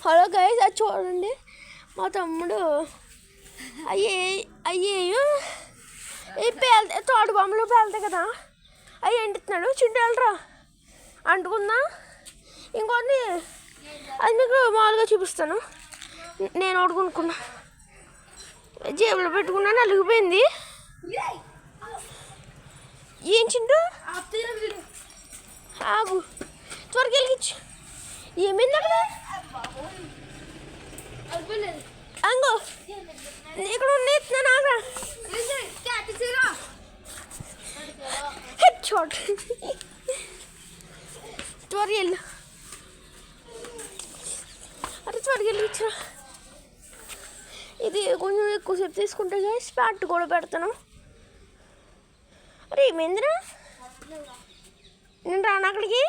Hello guys, అది చూడండి మా తమ్ముడు అయ్యేయో తోడు బొమ్మలు పేలుతాయి కదా, అవి ఎండుతున్నాడు. చింటేళ్ళరా అంటుకుందా. ఇంకొన్ని అది మీకు మామూలుగా చూపిస్తాను. నేను ఒకటి కొనుక్కున్నా, జేబులో పెట్టుకున్నా, నలిగిపోయింది. ఏం చింటూ ఆగు, త్వరగా వెలిగించు. ఏమైంది అక్కడ? అంగో ఇక్కడ ఉండేస్తున్నాను. ఆగరా హెడ్ షాట్. త్వరగా వెళ్ళు. అరే త్వరగా వెలిగించరా. ఇది కొంచెం ఎక్కువసేపు తీసుకుంటే స్పాట్ కూడా పెడతాను. అరే ఏమైందిరా? నేను రాను అక్కడికి.